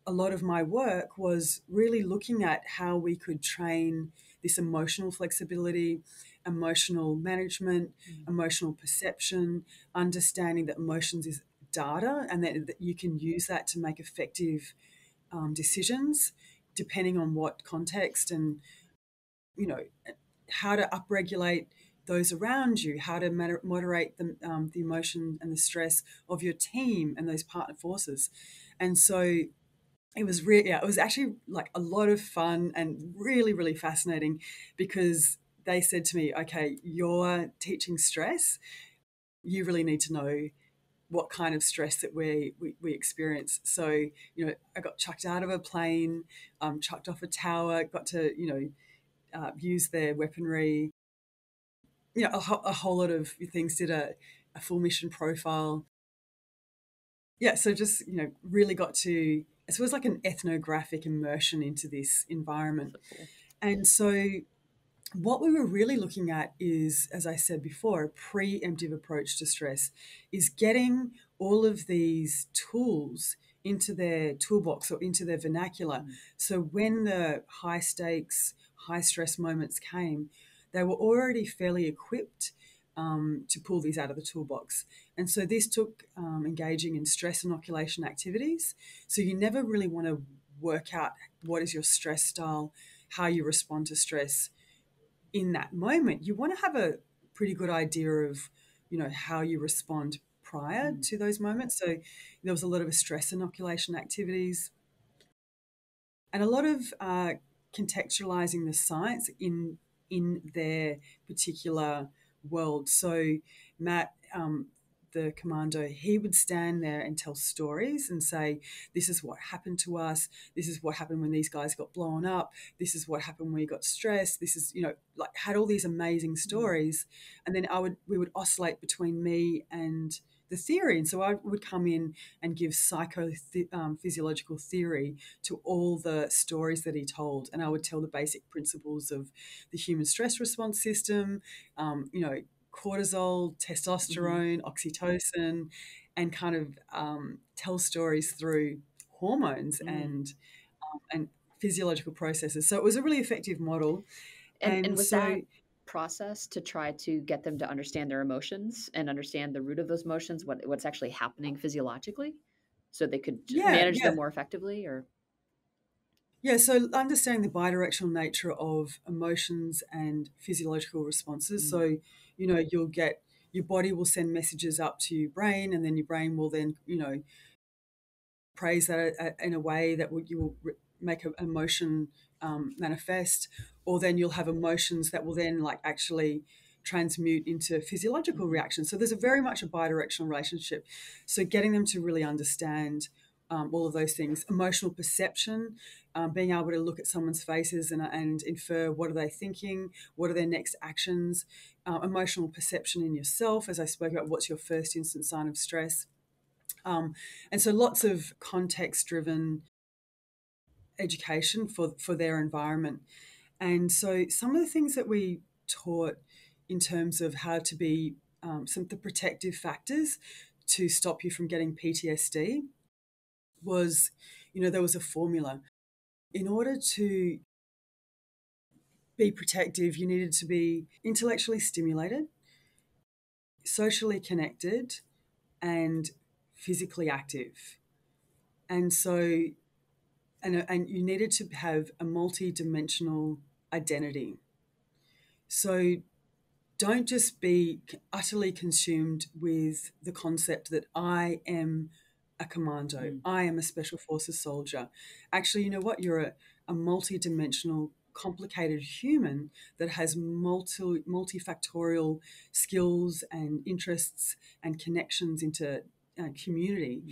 a lot of my work was really looking at how we could train this emotional flexibility, emotional management, emotional perception, understanding that emotions is data, and that you can use that to make effective decisions depending on what context, and how to upregulate those around you, how to moderate the emotion and the stress of your team and those partner forces. And so it was it was actually like a lot of fun and really, really fascinating, because they said to me, okay, you're teaching stress. You really need to know what kind of stress that we experience. So, I got chucked out of a plane, chucked off a tower, got to, use their weaponry, a whole lot of things, did a full mission profile. Yeah, so just, really got to, it was like an ethnographic immersion into this environment. And so what we were really looking at is, as I said before, a preemptive approach to stress, is getting all of these tools into their toolbox or into their vernacular. So when the high stakes, high stress moments came, they were already fairly equipped to pull these out of the toolbox. And so this took engaging in stress inoculation activities. So you never really want to work out what is your stress style, how you respond to stress in that moment. You want to have a pretty good idea of, how you respond prior to those moments. So there was a lot of stress inoculation activities and a lot of contextualizing the science in their particular world. So Matt, the commando, he would stand there and tell stories and say, this is what happened to us. This is what happened when these guys got blown up. This is what happened when we got stressed. This is, like, had all these amazing stories. And then we would oscillate between me and the theory. And so I would come in and give psychophysiological theory to all the stories that he told. And I would tell the basic principles of the human stress response system, cortisol, testosterone, oxytocin, and kind of tell stories through hormones and physiological processes. So it was a really effective model. And was that process to try to get them to understand their emotions and understand the root of those emotions, what's actually happening physiologically, so they could manage them more effectively? Or so understanding the bidirectional nature of emotions and physiological responses. So, you'll get, your body will send messages up to your brain, and then your brain will then, praise that in a way that you will make an emotion manifest, or then you'll have emotions that will then actually transmute into physiological reactions. So there's very much a bidirectional relationship. So getting them to really understand all of those things, emotional perception, being able to look at someone's faces and infer what are they thinking, what are their next actions, emotional perception in yourself, as I spoke about, what's your first instant sign of stress. And so lots of context-driven education for their environment. And so some of the things that we taught in terms of how to be some of the protective factors to stop you from getting PTSD was, there was a formula. In order to be protective, you needed to be intellectually stimulated, socially connected, and physically active. And so, and you needed to have a multi-dimensional identity. So don't just be utterly consumed with the concept that I am a commando, I am a special forces soldier. Actually, you know what? You're a multi-dimensional, complicated human that has multifactorial skills and interests and connections into community.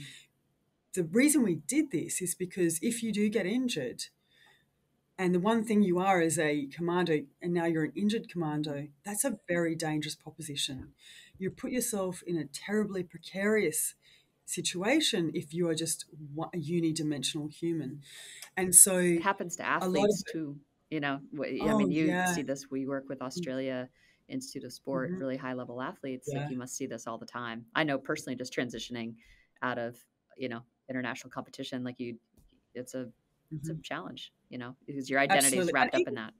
The reason we did this is because if you do get injured, and the one thing you are is a commando, and now you're an injured commando, that's a very dangerous proposition. You put yourself in a terribly precarious situation if you are just a unidimensional human. And so it happens to athletes too. You see this. We work with Australia Institute of Sport, really high level athletes. Like, you must see this all the time. I know personally, just transitioning out of international competition, it's a challenge, because your identity is wrapped up in that.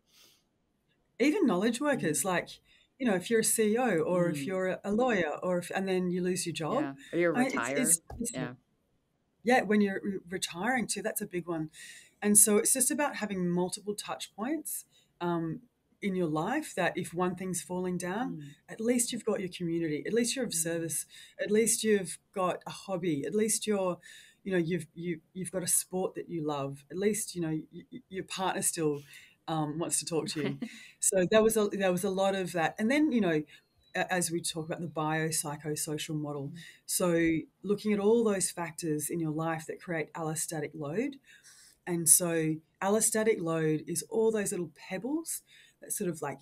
Even knowledge workers, if you're a CEO or if you're a lawyer, and then you lose your job, or you're retired. when you're retiring too, that's a big one. And so it's just about having multiple touch points in your life, that if one thing's falling down, at least you've got your community, at least you're of service, at least you've got a hobby, at least you've got a sport that you love, at least your partner still wants to talk to you. So there was a lot of that. And then as we talk about the biopsychosocial model, so looking at all those factors in your life that create allostatic load. And so allostatic load is all those little pebbles that sort of like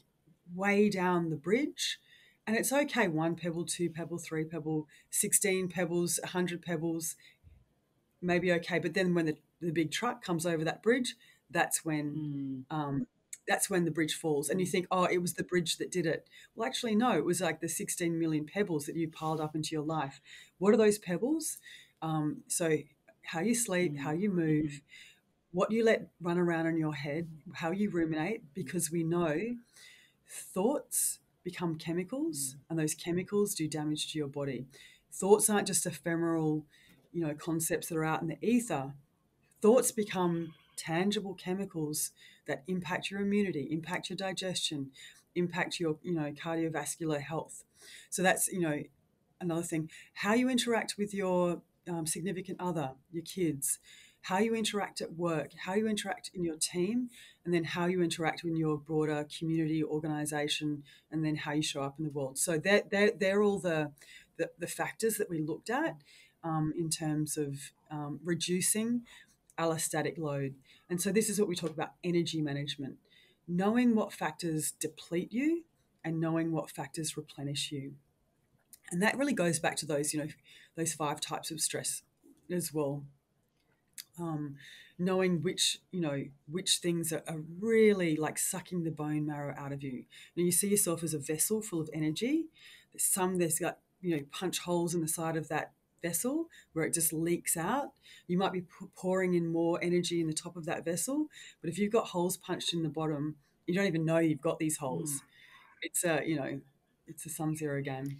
weigh down the bridge. And it's okay, 1 pebble, 2 pebble, 3 pebble, 16 pebbles, 100 pebbles, maybe okay. But then when the big truck comes over that bridge, that's when the bridge falls. And you think, oh, it was the bridge that did it. Well, actually, no, it was like the 16 million pebbles that you piled up into your life. What are those pebbles? So how you sleep, how you move, what you let run around in your head, how you ruminate, because we know thoughts become chemicals and those chemicals do damage to your body. Thoughts aren't just ephemeral, concepts that are out in the ether. Thoughts become tangible chemicals that impact your immunity, impact your digestion, impact your, cardiovascular health. So that's, another thing. How you interact with your significant other, your kids, how you interact at work, how you interact in your team, and then how you interact in your broader community, organization, and then how you show up in the world. So they're all the factors that we looked at in terms of reducing allostatic load. And so this is what we talk about, energy management, knowing what factors deplete you and knowing what factors replenish you. And that really goes back to those 5 types of stress as well. Knowing which things are really like sucking the bone marrow out of you. You see yourself as a vessel full of energy. There's got punch holes in the side of that vessel where it just leaks out. You might be pouring in more energy in the top of that vessel, but if you've got holes punched in the bottom, you don't even know you've got these holes. It's a sum zero game.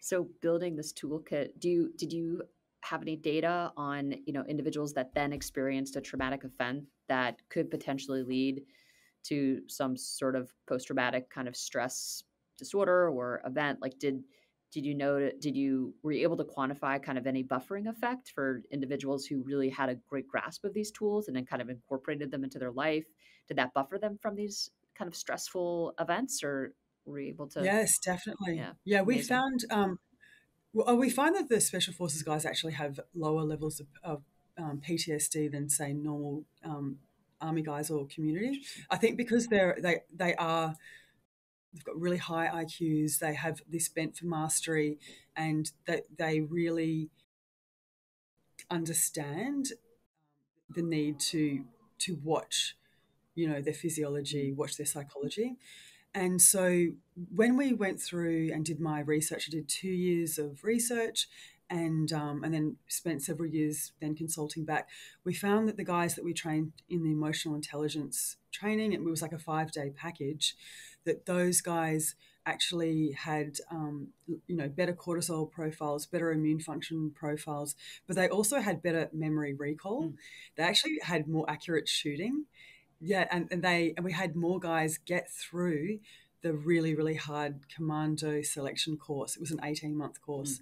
So building this toolkit, did you have any data on, individuals that then experienced a traumatic event that could potentially lead to some sort of post-traumatic kind of stress disorder or event? Like, were you able to quantify kind of any buffering effect for individuals who really had a great grasp of these tools and then kind of incorporated them into their life? Did that buffer them from these kind of stressful events, or were you able to? Yes, definitely. Yeah, We amazing. found we find that the special forces guys actually have lower levels of PTSD than say normal army guys or community. I think because they've got really high IQs, they have this bent for mastery, and they really understand the need to watch, their physiology, watch their psychology. And so when we went through and did my research, I did 2 years of research and then spent several years then consulting back. We found that the guys that we trained in the emotional intelligence training, and it was like a 5-day package, that those guys actually had, better cortisol profiles, better immune function profiles, but they also had better memory recall. They actually had more accurate shooting. Yeah, and we had more guys get through the really, really hard commando selection course. It was an 18-month course.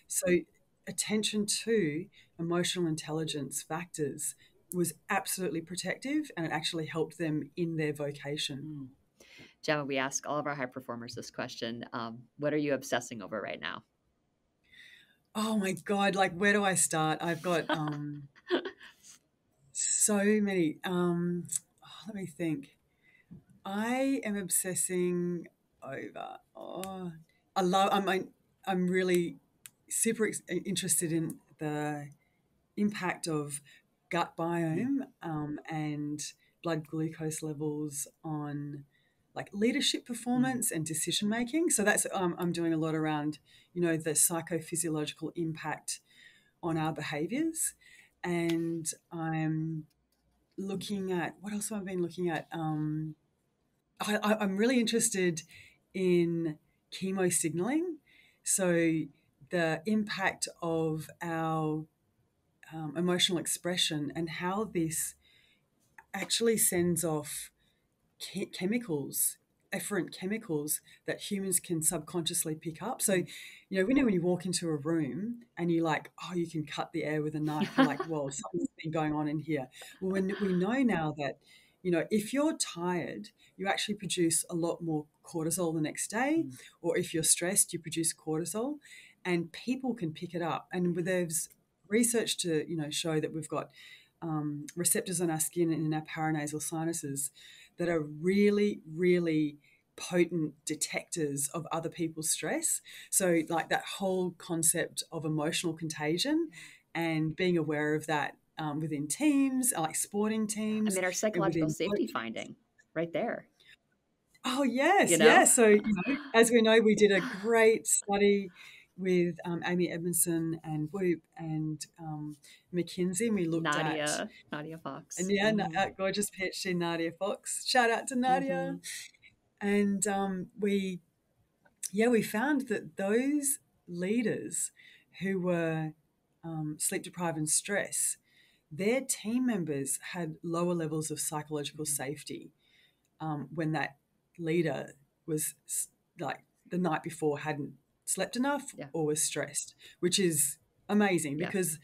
So attention to emotional intelligence factors was absolutely protective, and it actually helped them in their vocation. Jemma, we ask all of our high performers this question. What are you obsessing over right now? Oh my God, like where do I start? I've got so many. Let me think. I am obsessing over. I'm really super interested in the impact of gut biome and blood glucose levels on like leadership performance and decision making. So that's I'm doing a lot around the psychophysiological impact on our behaviors, and I'm looking at what else have I been looking at. I'm really interested in chemo signaling. So the impact of our emotional expression and how this actually sends off chemicals, efferent chemicals that humans can subconsciously pick up. So, when you walk into a room and you're like, oh, you can cut the air with a knife, you're like, well, something's been going on in here. Well, when we know now that, if you're tired, you actually produce a lot more cortisol the next day, or if you're stressed, you produce cortisol, and people can pick it up. And there's research to, show that we've got receptors on our skin and in our paranasal sinuses that are really, really potent detectors of other people's stress. So like that whole concept of emotional contagion and being aware of that within teams, like sporting teams. I mean, our and psychological within safety finding right there. Oh, yes, You know? yeah. So, as we know, we did a great study with Amy Edmondson and Whoop and McKinsey, and we looked at, Nadia Fox. and yeah, gorgeous PhD Nadia Fox. Shout out to Nadia. And we found that those leaders who were sleep deprived and stress, their team members had lower levels of psychological safety when that leader was like the night before hadn't slept enough or was stressed, which is amazing because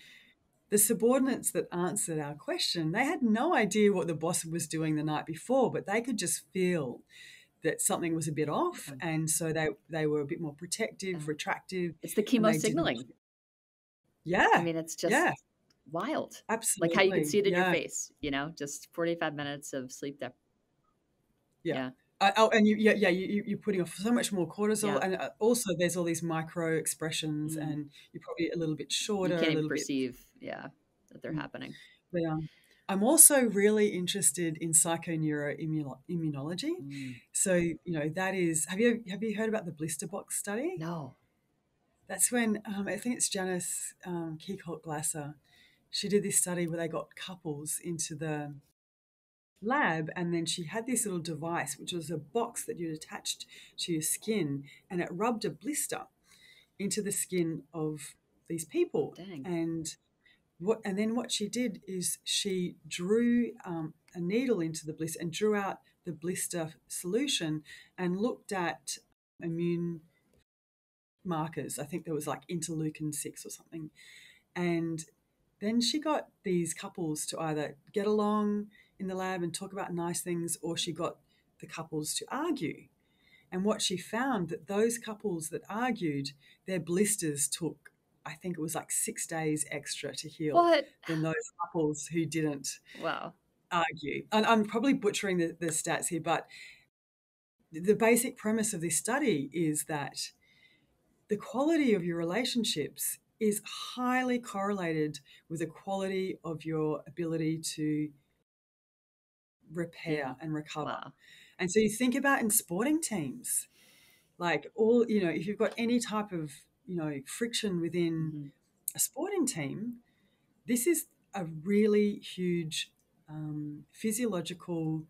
the subordinates that answered our question, they had no idea what the boss was doing the night before, but they could just feel that something was a bit off, and so they were a bit more protective, retractive. It's the chemo signaling. I mean, it's just wild. Absolutely. Like how you can see it in your face, just 45 minutes of sleep deprivation. And you're putting off so much more cortisol, and also there's all these micro expressions, and you're probably a little bit shorter. You can't even perceive, that they're happening. But I'm also really interested in psychoneuroimmunology. So that is. Have you heard about the blister box study? No. That's when I think it's Janice Keekholt-Glasser. She did this study where they got couples into the lab, and then she had this little device, which was a box that you'd attached to your skin, and it rubbed a blister into the skin of these people. Dang. And then what she did is she drew a needle into the blister and drew out the blister solution and looked at immune markers. I think there was like interleukin 6 or something. And then she got these couples to either get along in the lab and talk about nice things, or she got the couples to argue. And what she found, that those couples that argued, their blisters took, I think it was like 6 days extra to heal than those couples who didn't argue. And I'm probably butchering the stats here, but the basic premise of this study is that the quality of your relationships is highly correlated with the quality of your ability to repair and recover. Wow. And so you think about in sporting teams, like if you've got any type of, friction within a sporting team, this is a really huge physiological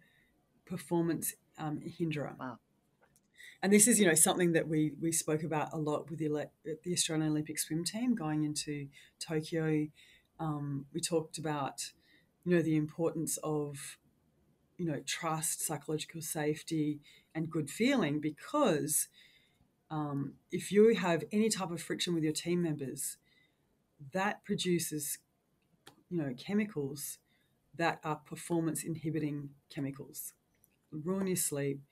performance hinderer. Wow. And this is, something that we spoke about a lot with the Australian Olympic swim team going into Tokyo. We talked about, the importance of, trust, psychological safety, and good feeling, because if you have any type of friction with your team members, that produces, chemicals that are performance inhibiting chemicals. Ruin your sleep,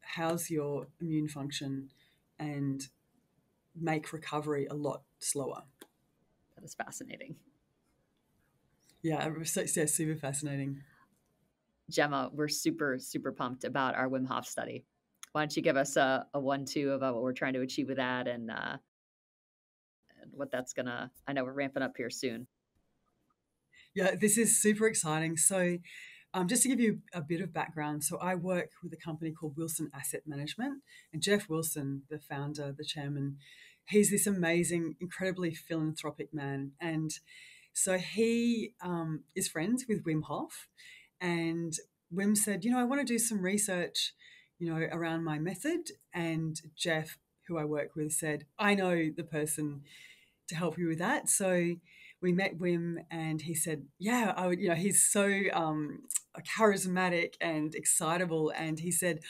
house your immune function, and make recovery a lot slower. That is fascinating. Yeah, super fascinating. Jemma, we're super, super pumped about our Wim Hof study. Why don't you give us a 1-2 about what we're trying to achieve with that and what that's gonna, I know we're ramping up here soon. Yeah, this is super exciting. So just to give you a bit of background, so I work with a company called Wilson Asset Management, and Jeff Wilson, the founder, the chairman, he's this amazing, incredibly philanthropic man. And so he is friends with Wim Hof, and Wim said, I want to do some research, around my method. And Jeff, who I work with, said, I know the person to help you with that. So we met Wim, and he said, yeah, I would, he's so charismatic and excitable. And he said,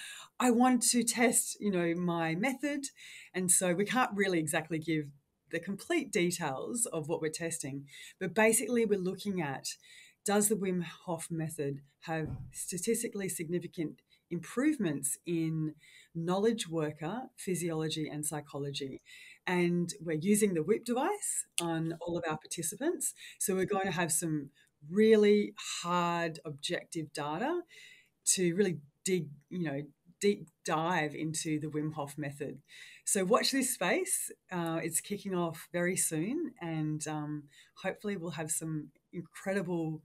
I want to test, my method. And so we can't really exactly give the complete details of what we're testing, but basically we're looking at, does the Wim Hof method have statistically significant improvements in knowledge worker physiology and psychology? And we're using the WHIP device on all of our participants. So we're going to have some really hard objective data to really deep dive into the Wim Hof method. So watch this space. It's kicking off very soon, and hopefully we'll have some incredible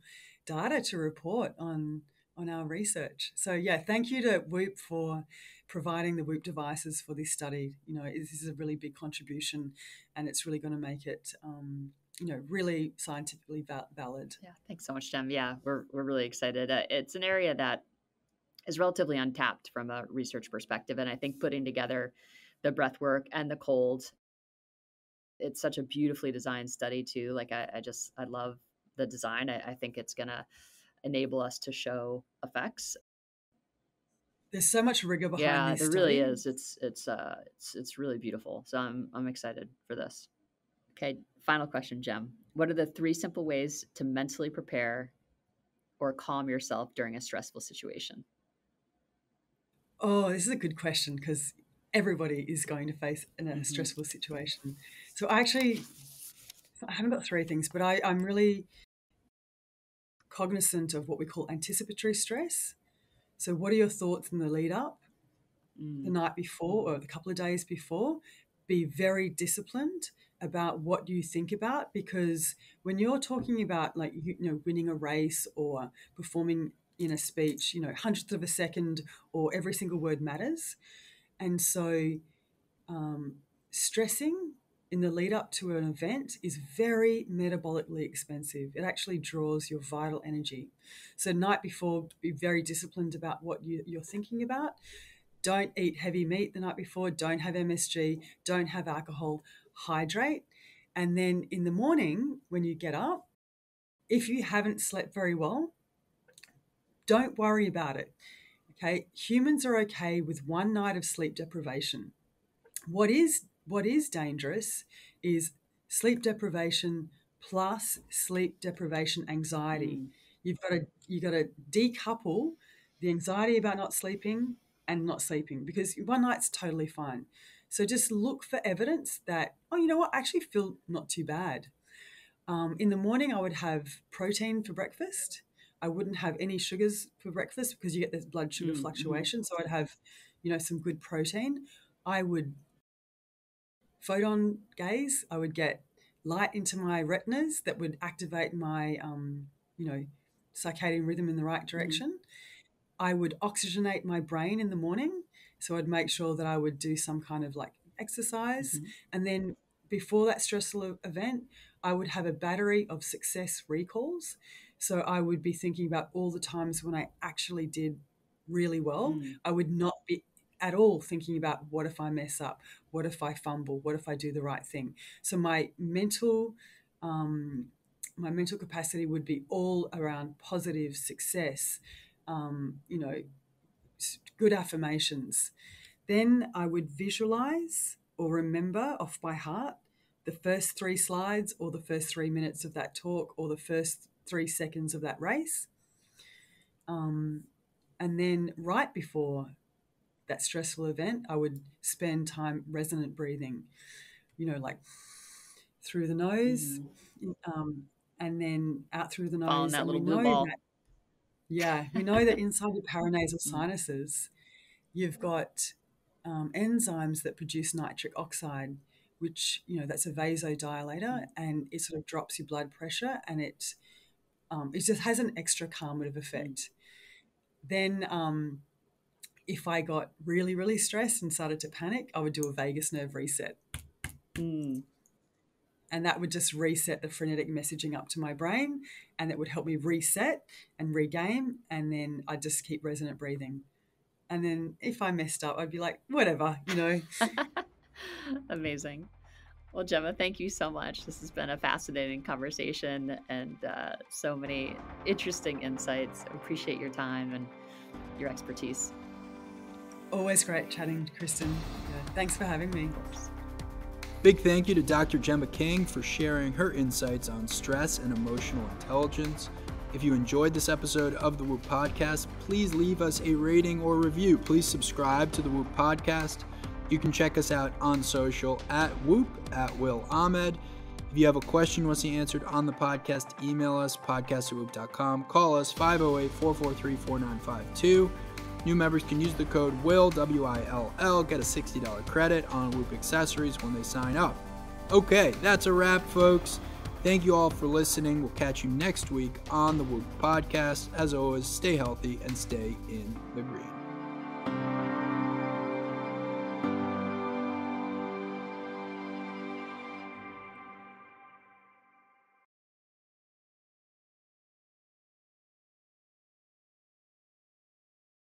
data to report on our research. So yeah, thank you to Whoop for providing the Whoop devices for this study. This is a really big contribution, and it's really going to make it really scientifically valid. Yeah, thanks so much, Jem. Yeah, we're really excited. It's an area that is relatively untapped from a research perspective, and I think putting together the breath work and the cold, it's such a beautifully designed study too. Like I love the design. I think it's going to enable us to show effects. There's so much rigor behind Yeah, this there study. really is. It's really beautiful. So I'm excited for this. Okay, final question, Jem. What are the 3 simple ways to mentally prepare or calm yourself during a stressful situation? Oh, this is a good question, because everybody is going to face in a stressful situation. So I haven't got 3 things, but I'm really cognizant of what we call anticipatory stress. So what are your thoughts in the lead up, the night before or the couple of days before? Be very disciplined about what you think about, because when you're talking about winning a race or performing in a speech, hundredths of a second or every single word matters. And so stressing in the lead up to an event is very metabolically expensive. It actually draws your vital energy. So night before, be very disciplined about what you're thinking about. Don't eat heavy meat the night before. Don't have MSG. Don't have alcohol. Hydrate. And then in the morning, when you get up, if you haven't slept very well, don't worry about it. Okay, humans are okay with 1 night of sleep deprivation. What is dangerous is sleep deprivation plus sleep deprivation anxiety. You've got to decouple the anxiety about not sleeping and not sleeping, because 1 night's totally fine. So just look for evidence that, oh, you know what, I actually feel not too bad. In the morning, I would have protein for breakfast. I wouldn't have any sugars for breakfast, because you get this blood sugar fluctuation. So I'd have, some good protein. I would photon gaze. I would get light into my retinas that would activate my, circadian rhythm in the right direction. I would oxygenate my brain in the morning. So I'd make sure that I would do some kind of exercise. And then before that stressful event, I would have a battery of success recalls. So I would be thinking about all the times when I actually did really well. I would not be at all thinking about, what if I mess up? What if I fumble? What if I do the right thing? So my mental capacity would be all around positive success, good affirmations. Then I would visualize or remember off by heart the first 3 slides or the first 3 minutes of that talk or the first 3 seconds of that race. And then right before that stressful event, I would spend time resonant breathing, through the nose, and then out through the nose. Following that and little blue ball. We know that inside the paranasal sinuses, you've got enzymes that produce nitric oxide, which, that's a vasodilator, and it sort of drops your blood pressure, and it just has an extra calmative effect. Then if I got really, really stressed and started to panic, I would do a vagus nerve reset. And that would just reset the frenetic messaging up to my brain, and it would help me reset and regain, and then I'd just keep resonant breathing. And then if I messed up, I'd be like, whatever, Amazing. Well, Jemma, thank you so much. This has been a fascinating conversation and so many interesting insights. I appreciate your time and your expertise. Always great chatting, Kristen. Yeah, thanks for having me. Big thank you to Dr. Jemma King for sharing her insights on stress and emotional intelligence. If you enjoyed this episode of the Whoop Podcast, please leave us a rating or review. Please subscribe to the Whoop Podcast. You can check us out on social at Whoop, at Will Ahmed. If you have a question you want to see answered on the podcast, email us, podcast@whoop.com. Call us, 508-443-4952. New members can use the code WILL, W-I-L-L, get a $60 credit on Whoop accessories when they sign up. Okay, that's a wrap, folks. Thank you all for listening. We'll catch you next week on the Whoop Podcast. As always, stay healthy and stay in the green.